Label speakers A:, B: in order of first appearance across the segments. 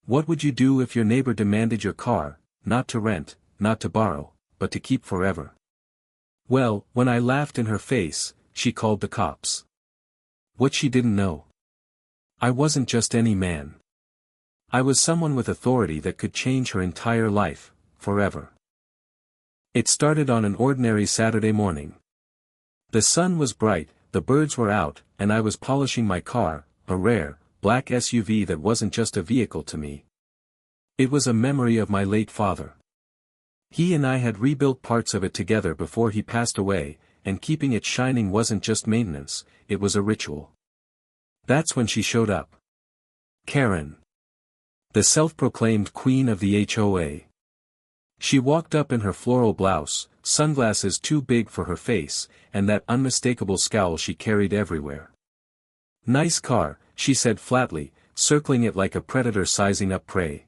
A: What would you do if your neighbor demanded your car, not to rent, not to borrow, but to keep forever? Well, when I laughed in her face, she called the cops. What she didn't know. I wasn't just any man. I was someone with authority that could change her entire life, forever. It started on an ordinary Saturday morning. The sun was bright, the birds were out, and I was polishing my car, a rare, black SUV that wasn't just a vehicle to me. It was a memory of my late father. He and I had rebuilt parts of it together before he passed away, and keeping it shining wasn't just maintenance, it was a ritual. That's when she showed up. Karen. The self-proclaimed queen of the HOA. She walked up in her floral blouse, sunglasses too big for her face, and that unmistakable scowl she carried everywhere. "Nice car," she said flatly, circling it like a predator sizing up prey.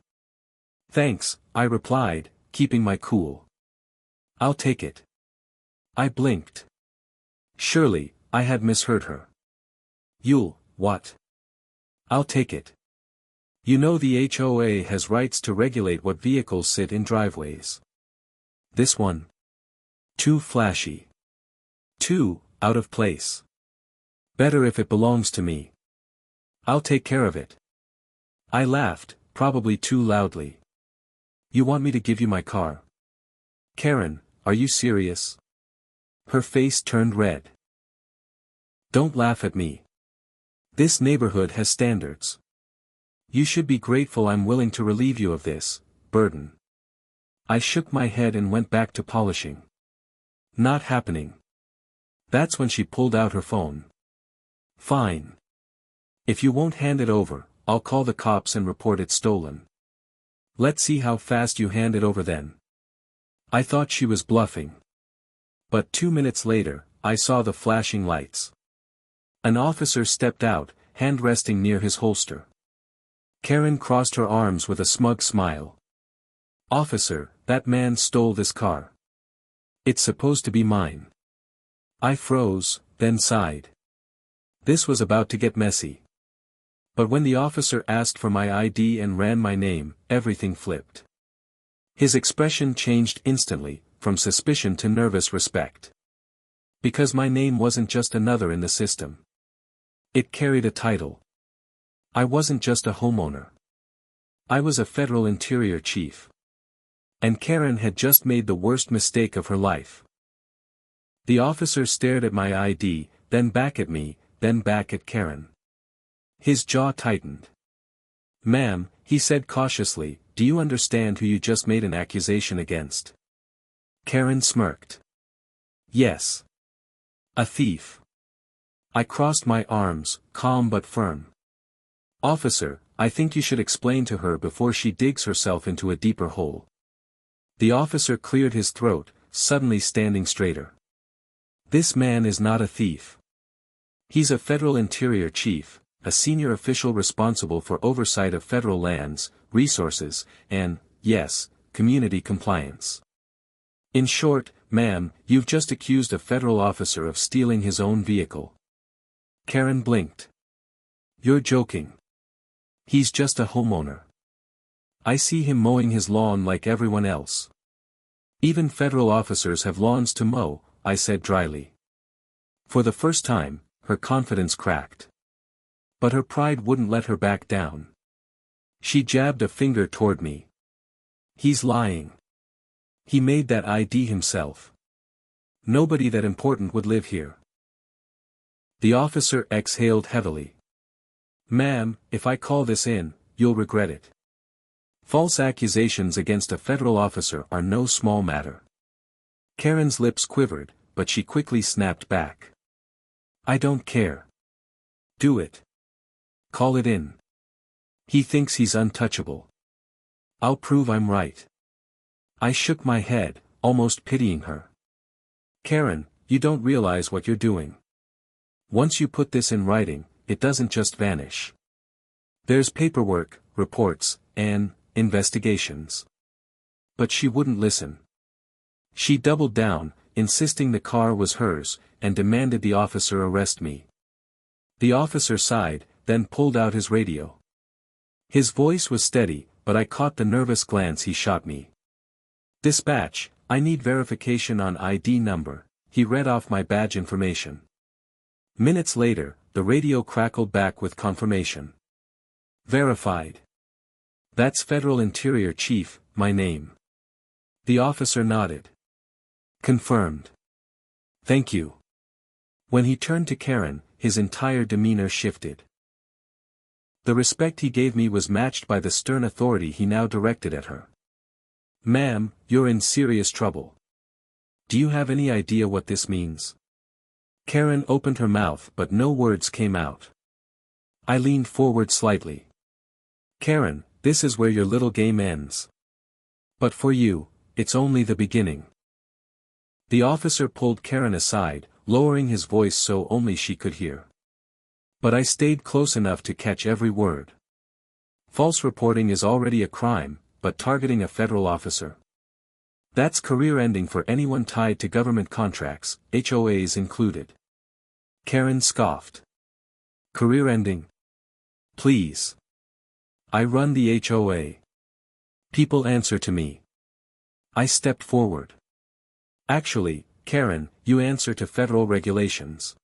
A: "Thanks," I replied, keeping my cool. "I'll take it." I blinked. Surely, I had misheard her. "You'll, what?" "I'll take it. You know the HOA has rights to regulate what vehicles sit in driveways. This one? Too flashy. Too, out of place. Better if it belongs to me. I'll take care of it." I laughed, probably too loudly. "You want me to give you my car?" "Karen, are you serious?" Her face turned red. "Don't laugh at me. This neighborhood has standards. You should be grateful I'm willing to relieve you of this burden." I shook my head and went back to polishing. "Not happening." That's when she pulled out her phone. "Fine. If you won't hand it over, I'll call the cops and report it stolen. Let's see how fast you hand it over then." I thought she was bluffing. But 2 minutes later, I saw the flashing lights. An officer stepped out, hand resting near his holster. Karen crossed her arms with a smug smile. "Officer, that man stole this car. It's supposed to be mine." I froze, then sighed. This was about to get messy. But when the officer asked for my ID and ran my name, everything flipped. His expression changed instantly, from suspicion to nervous respect. Because my name wasn't just another in the system. It carried a title. I wasn't just a homeowner. I was a federal interior chief. And Karen had just made the worst mistake of her life. The officer stared at my ID, then back at me, then back at Karen. His jaw tightened. "Ma'am," he said cautiously, "do you understand who you just made an accusation against?" Karen smirked. "Yes. A thief." I crossed my arms, calm but firm. "Officer, I think you should explain to her before she digs herself into a deeper hole." The officer cleared his throat, suddenly standing straighter. "This man is not a thief. He's a federal interior chief, a senior official responsible for oversight of federal lands, resources, and, yes, community compliance. In short, ma'am, you've just accused a federal officer of stealing his own vehicle." Karen blinked. "You're joking. He's just a homeowner. I see him mowing his lawn like everyone else." "Even federal officers have lawns to mow," I said dryly. For the first time, her confidence cracked. But her pride wouldn't let her back down. She jabbed a finger toward me. "He's lying. He made that ID himself. Nobody that important would live here." The officer exhaled heavily. "Ma'am, if I call this in, you'll regret it. False accusations against a federal officer are no small matter." Karen's lips quivered, but she quickly snapped back. "I don't care. Do it. Call it in. He thinks he's untouchable. I'll prove I'm right." I shook my head, almost pitying her. "Karen, you don't realize what you're doing. Once you put this in writing, it doesn't just vanish. There's paperwork, reports, and investigations." But she wouldn't listen. She doubled down, insisting the car was hers, and demanded the officer arrest me. The officer sighed, then pulled out his radio. His voice was steady, but I caught the nervous glance he shot me. "Dispatch, I need verification on ID number," he read off my badge information. Minutes later, the radio crackled back with confirmation. "Verified. That's Federal Interior Chief, my name." The officer nodded. "Confirmed. Thank you." When he turned to Karen, his entire demeanor shifted. The respect he gave me was matched by the stern authority he now directed at her. "Ma'am, you're in serious trouble. Do you have any idea what this means?" Karen opened her mouth but no words came out. I leaned forward slightly. "Karen, this is where your little game ends. But for you, it's only the beginning." The officer pulled Karen aside, lowering his voice so only she could hear. But I stayed close enough to catch every word. "False reporting is already a crime, but targeting a federal officer. That's career-ending for anyone tied to government contracts, HOAs included." Karen scoffed. "Career-ending? Please. I run the HOA. People answer to me." I stepped forward. "Actually, Karen, you answer to federal regulations.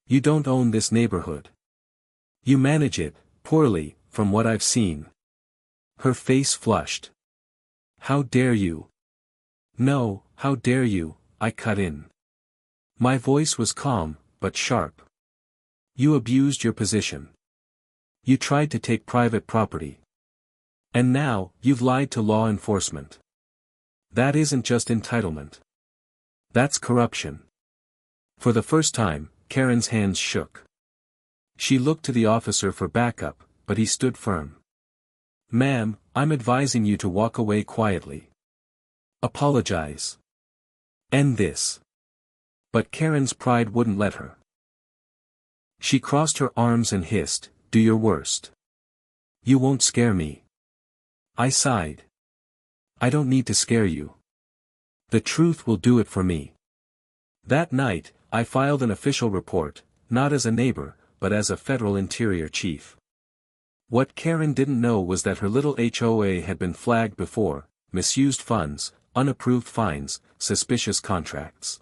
A: You don't own this neighborhood. You manage it, poorly, from what I've seen." Her face flushed. "How dare you?" "No, how dare you," I cut in. My voice was calm, but sharp. "You abused your position. You tried to take private property. And now, you've lied to law enforcement. That isn't just entitlement. That's corruption." For the first time, Karen's hands shook. She looked to the officer for backup, but he stood firm. "Ma'am, I'm advising you to walk away quietly. Apologize. End this." But Karen's pride wouldn't let her. She crossed her arms and hissed, "Do your worst. You won't scare me." I sighed. "I don't need to scare you. The truth will do it for me." That night, I filed an official report, not as a neighbor, but as a federal interior chief. What Karen didn't know was that her little HOA had been flagged before: misused funds, unapproved fines, suspicious contracts.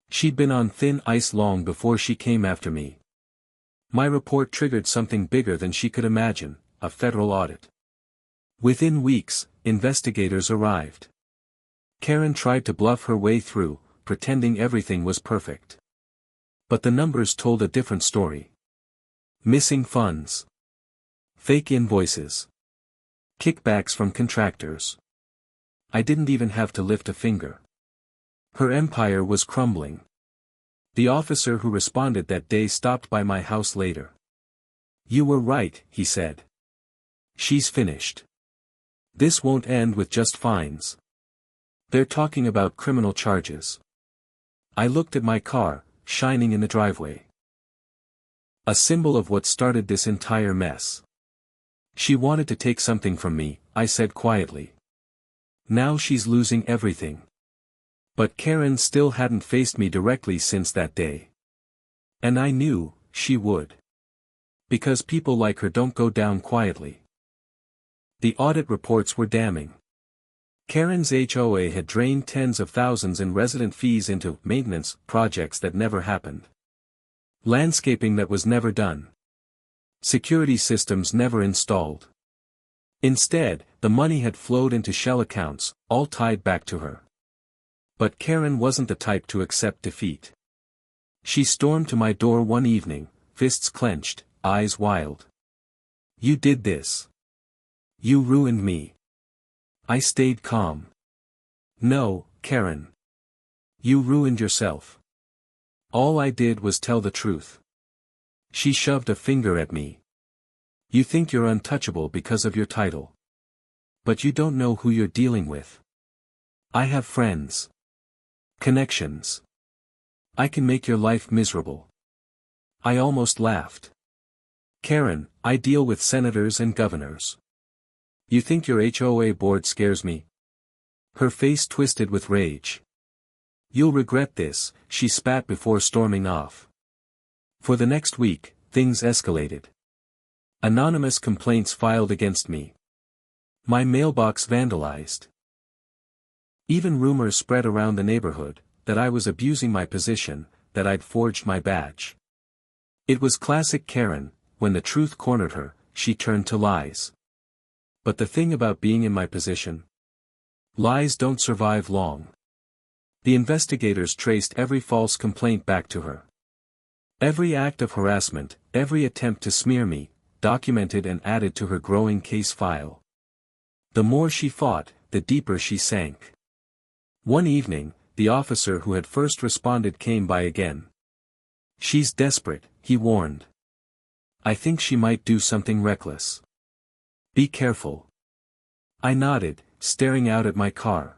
A: She'd been on thin ice long before she came after me. My report triggered something bigger than she could imagine: a federal audit. Within weeks, investigators arrived. Karen tried to bluff her way through, pretending everything was perfect. But the numbers told a different story. Missing funds. Fake invoices. Kickbacks from contractors. I didn't even have to lift a finger. Her empire was crumbling. The officer who responded that day stopped by my house later. "You were right," he said. "She's finished. This won't end with just fines. They're talking about criminal charges." I looked at my car, shining in the driveway. A symbol of what started this entire mess. "She wanted to take something from me," I said quietly. "Now she's losing everything." But Karen still hadn't faced me directly since that day. And I knew she would. Because people like her don't go down quietly. The audit reports were damning. Karen's HOA had drained tens of thousands in resident fees into maintenance projects that never happened. Landscaping that was never done. Security systems never installed. Instead, the money had flowed into shell accounts, all tied back to her. But Karen wasn't the type to accept defeat. She stormed to my door one evening, fists clenched, eyes wild. "You did this. You ruined me." I stayed calm. "No, Karen. You ruined yourself. All I did was tell the truth." She shoved a finger at me. "You think you're untouchable because of your title. But you don't know who you're dealing with. I have friends. Connections. I can make your life miserable." I almost laughed. "Karen, I deal with senators and governors. You think your HOA board scares me?" Her face twisted with rage. "You'll regret this," she spat before storming off. For the next week, things escalated. Anonymous complaints filed against me. My mailbox vandalized. Even rumors spread around the neighborhood, that I was abusing my position, that I'd forged my badge. It was classic Karen, when the truth cornered her, she turned to lies. But the thing about being in my position? Lies don't survive long. The investigators traced every false complaint back to her. Every act of harassment, every attempt to smear me, documented and added to her growing case file. The more she fought, the deeper she sank. One evening, the officer who had first responded came by again. "She's desperate," he warned. "I think she might do something reckless. Be careful." I nodded, staring out at my car.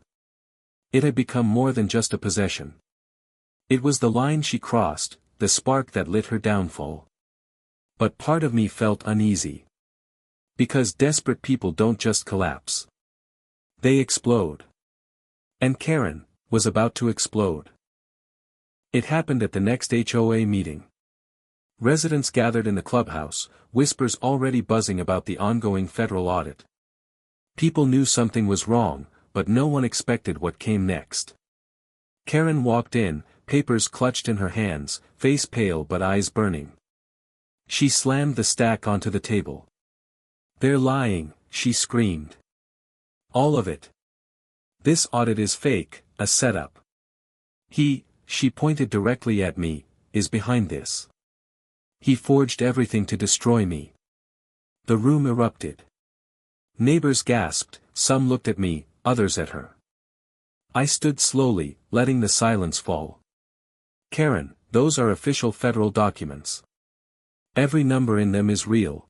A: It had become more than just a possession. It was the line she crossed, the spark that lit her downfall. But part of me felt uneasy. Because desperate people don't just collapse. They explode. And Karen was about to explode. It happened at the next HOA meeting. Residents gathered in the clubhouse, whispers already buzzing about the ongoing federal audit. People knew something was wrong, but no one expected what came next. Karen walked in, papers clutched in her hands, face pale but eyes burning. She slammed the stack onto the table. "They're lying," she screamed. "All of it. This audit is fake, a setup. She pointed directly at me, is behind this. He forged everything to destroy me." The room erupted. Neighbors gasped, some looked at me, others at her. I stood slowly, letting the silence fall. "Karen, those are official federal documents. Every number in them is real.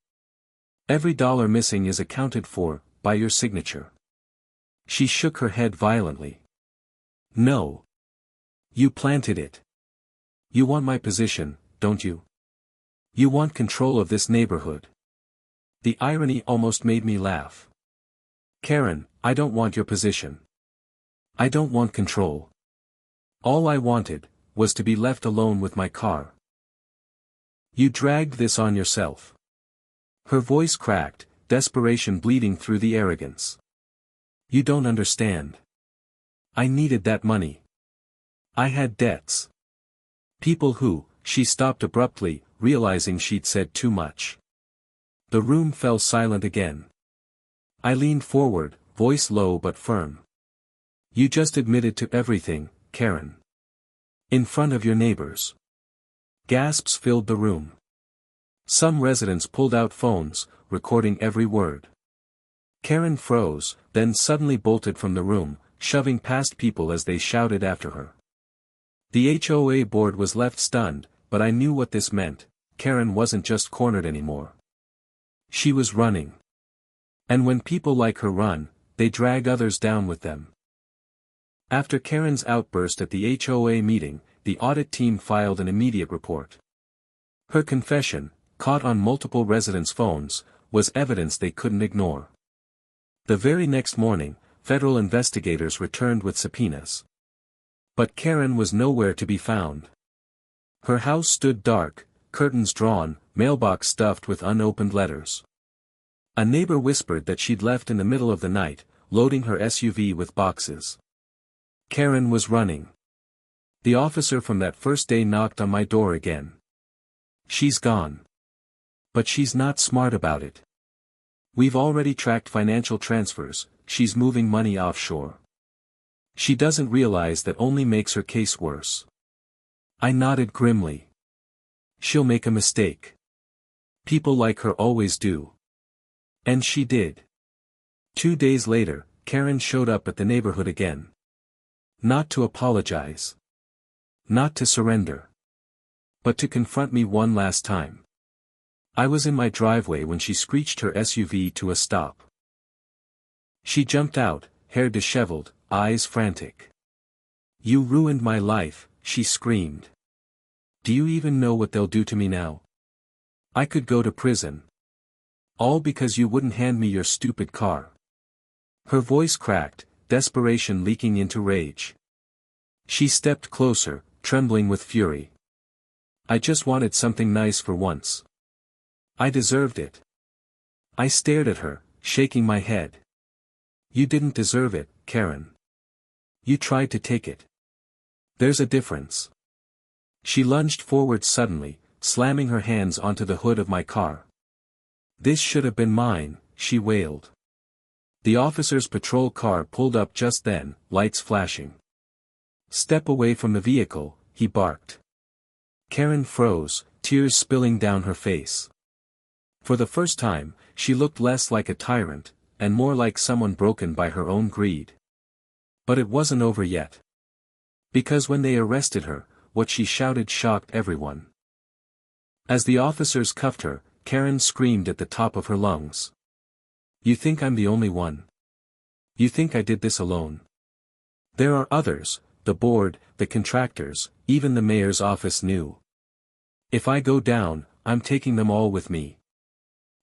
A: Every dollar missing is accounted for, by your signature." She shook her head violently. "No. You planted it. You want my position, don't you? You want control of this neighborhood." The irony almost made me laugh. "Karen, I don't want your position. I don't want control. All I wanted, was to be left alone with my car. You dragged this on yourself." Her voice cracked, desperation bleeding through the arrogance. "You don't understand. I needed that money. I had debts. People who," she stopped abruptly, realizing she'd said too much. The room fell silent again. I leaned forward, voice low but firm. "You just admitted to everything, Karen. In front of your neighbors." Gasps filled the room. Some residents pulled out phones, recording every word. Karen froze, then suddenly bolted from the room, shoving past people as they shouted after her. The HOA board was left stunned, but I knew what this meant. Karen wasn't just cornered anymore. She was running. And when people like her run, they drag others down with them. After Karen's outburst at the HOA meeting, the audit team filed an immediate report. Her confession, caught on multiple residents' phones, was evidence they couldn't ignore. The very next morning, federal investigators returned with subpoenas. But Karen was nowhere to be found. Her house stood dark, curtains drawn, mailbox stuffed with unopened letters. A neighbor whispered that she'd left in the middle of the night, loading her SUV with boxes. Karen was running. The officer from that first day knocked on my door again. "She's gone. But she's not smart about it. We've already tracked financial transfers, she's moving money offshore. She doesn't realize that only makes her case worse." I nodded grimly. "She'll make a mistake. People like her always do." And she did. 2 days later, Karen showed up at the neighborhood again. Not to apologize. Not to surrender. But to confront me one last time. I was in my driveway when she screeched her SUV to a stop. She jumped out, hair disheveled, eyes frantic. "You ruined my life," she screamed. "Do you even know what they'll do to me now? I could go to prison. All because you wouldn't hand me your stupid car." Her voice cracked, desperation leaking into rage. She stepped closer, trembling with fury. "I just wanted something nice for once. I deserved it." I stared at her, shaking my head. You didn't deserve it, Karen. You tried to take it. There's a difference. She lunged forward suddenly, slamming her hands onto the hood of my car. This should have been mine, she wailed. The officer's patrol car pulled up just then, lights flashing. Step away from the vehicle, he barked. Karen froze, tears spilling down her face. For the first time, she looked less like a tyrant, and more like someone broken by her own greed. But it wasn't over yet. Because when they arrested her, what she shouted shocked everyone. As the officers cuffed her, Karen screamed at the top of her lungs. You think I'm the only one? You think I did this alone? There are others, the board, the contractors, even the mayor's office knew. If I go down, I'm taking them all with me.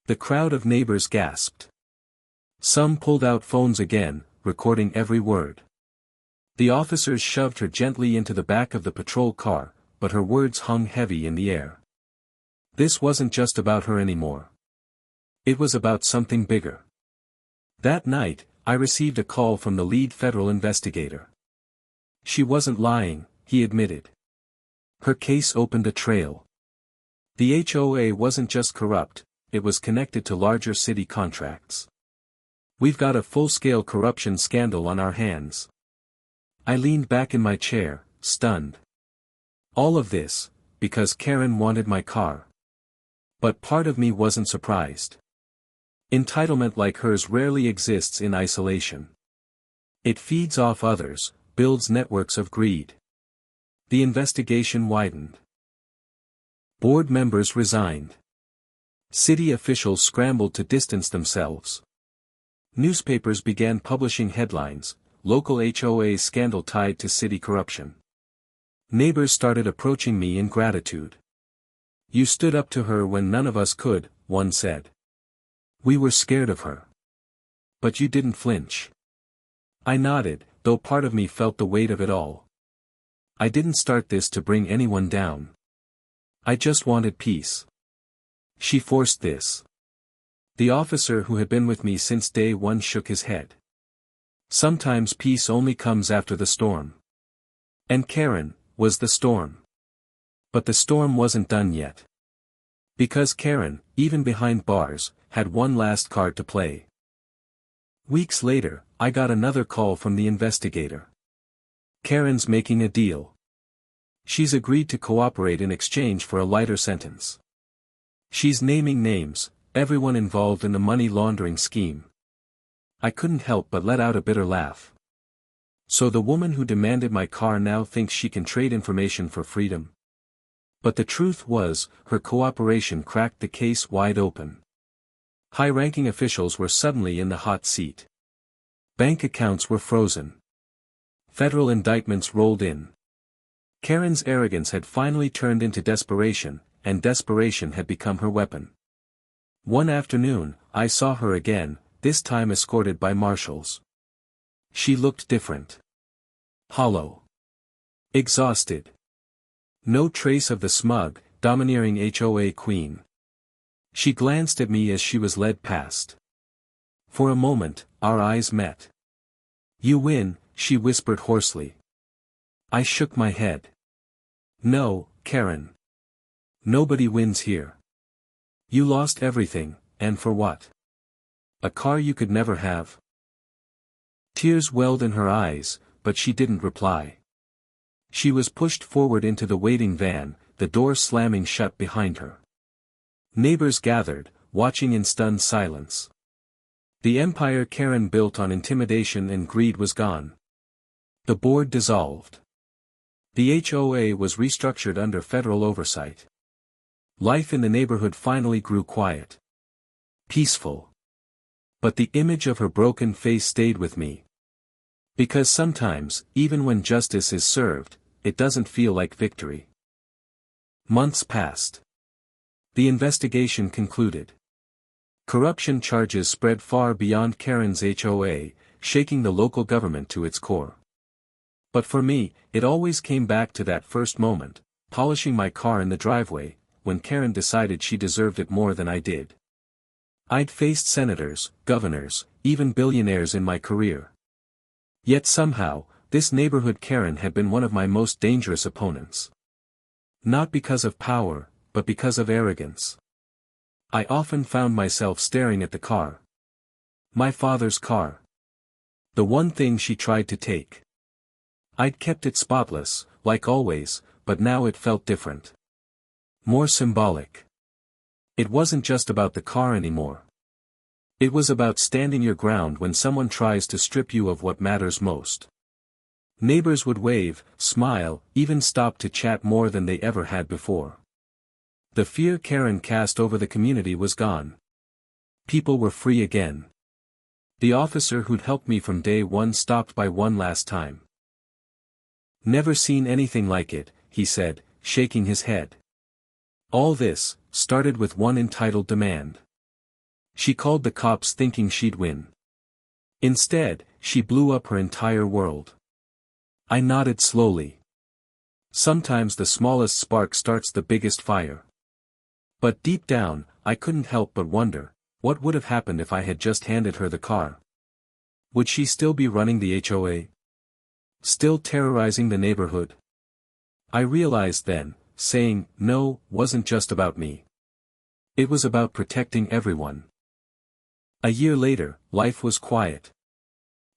A: The crowd of neighbors gasped. Some pulled out phones again, recording every word. The officers shoved her gently into the back of the patrol car, but her words hung heavy in the air. This wasn't just about her anymore. It was about something bigger. That night, I received a call from the lead federal investigator. She wasn't lying, he admitted. Her case opened a trail. The HOA wasn't just corrupt, it was connected to larger city contracts. We've got a full-scale corruption scandal on our hands. I leaned back in my chair, stunned. All of this, because Karen wanted my car. But part of me wasn't surprised. Entitlement like hers rarely exists in isolation. It feeds off others, builds networks of greed. The investigation widened. Board members resigned. City officials scrambled to distance themselves. Newspapers began publishing headlines, local HOA scandal tied to city corruption. Neighbors started approaching me in gratitude. You stood up to her when none of us could, one said. We were scared of her. But you didn't flinch. I nodded, though part of me felt the weight of it all. I didn't start this to bring anyone down. I just wanted peace. She forced this. The officer who had been with me since day one shook his head. Sometimes peace only comes after the storm. And Karen was the storm. But the storm wasn't done yet. Because Karen, even behind bars, had one last card to play. Weeks later, I got another call from the investigator. Karen's making a deal. She's agreed to cooperate in exchange for a lighter sentence. She's naming names, everyone involved in the money laundering scheme. I couldn't help but let out a bitter laugh. So the woman who demanded my car now thinks she can trade information for freedom. But the truth was, her cooperation cracked the case wide open. High-ranking officials were suddenly in the hot seat. Bank accounts were frozen. Federal indictments rolled in. Karen's arrogance had finally turned into desperation, and desperation had become her weapon. One afternoon, I saw her again, this time escorted by marshals. She looked different. Hollow. Exhausted. No trace of the smug, domineering HOA queen. She glanced at me as she was led past. For a moment, our eyes met. You win, she whispered hoarsely. I shook my head. No, Karen. Nobody wins here. You lost everything, and for what? A car you could never have? Tears welled in her eyes, but she didn't reply. She was pushed forward into the waiting van, the door slamming shut behind her. Neighbors gathered, watching in stunned silence. The empire Karen built on intimidation and greed was gone. The board dissolved. The HOA was restructured under federal oversight. Life in the neighborhood finally grew quiet. Peaceful. But the image of her broken face stayed with me. Because sometimes, even when justice is served, it doesn't feel like victory. Months passed. The investigation concluded. Corruption charges spread far beyond Karen's HOA, shaking the local government to its core. But for me, it always came back to that first moment, polishing my car in the driveway, when Karen decided she deserved it more than I did. I'd faced senators, governors, even billionaires in my career. Yet somehow, this neighborhood Karen had been one of my most dangerous opponents. Not because of power, but because of arrogance. I often found myself staring at the car. My father's car. The one thing she tried to take. I'd kept it spotless, like always, but now it felt different. More symbolic. It wasn't just about the car anymore. It was about standing your ground when someone tries to strip you of what matters most. Neighbors would wave, smile, even stop to chat more than they ever had before. The fear Karen cast over the community was gone. People were free again. The officer who'd helped me from day one stopped by one last time. "Never seen anything like it," he said, shaking his head. All this started with one entitled demand. She called the cops thinking she'd win. Instead, she blew up her entire world. I nodded slowly. Sometimes the smallest spark starts the biggest fire. But deep down, I couldn't help but wonder, what would have happened if I had just handed her the car? Would she still be running the HOA? Still terrorizing the neighborhood? I realized then, saying no wasn't just about me. It was about protecting everyone. A year later, life was quiet.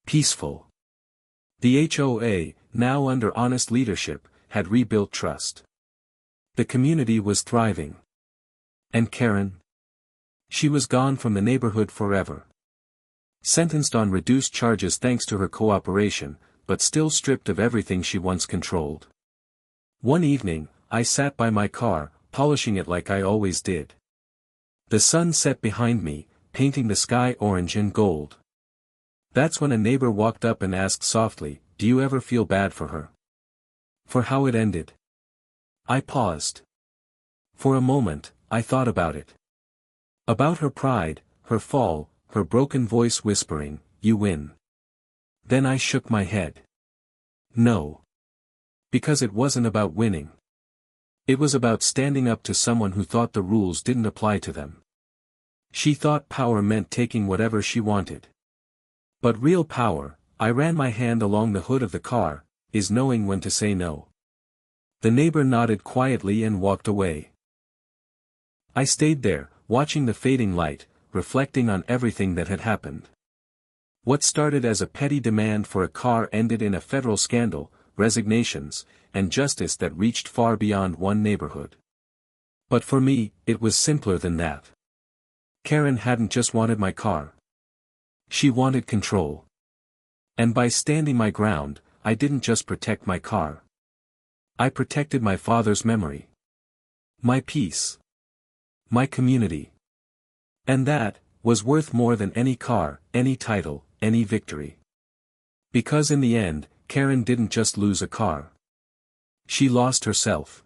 A: Peaceful. The HOA, now under honest leadership, had rebuilt trust. The community was thriving. And Karen? She was gone from the neighborhood forever. Sentenced on reduced charges thanks to her cooperation, but still stripped of everything she once controlled. One evening, I sat by my car, polishing it like I always did. The sun set behind me, painting the sky orange and gold. That's when a neighbor walked up and asked softly, "Do you ever feel bad for her? For how it ended?" I paused. For a moment, I thought about it. About her pride, her fall, her broken voice whispering, "You win." Then I shook my head. No. Because it wasn't about winning. It was about standing up to someone who thought the rules didn't apply to them. She thought power meant taking whatever she wanted. But real power, I ran my hand along the hood of the car, is knowing when to say no. The neighbor nodded quietly and walked away. I stayed there, watching the fading light, reflecting on everything that had happened. What started as a petty demand for a car ended in a federal scandal, resignations, and justice that reached far beyond one neighborhood. But for me, it was simpler than that. Karen hadn't just wanted my car. She wanted control. And by standing my ground, I didn't just protect my car. I protected my father's memory. My peace. My community. And that was worth more than any car, any title, any victory. Because in the end, Karen didn't just lose a car. She lost herself.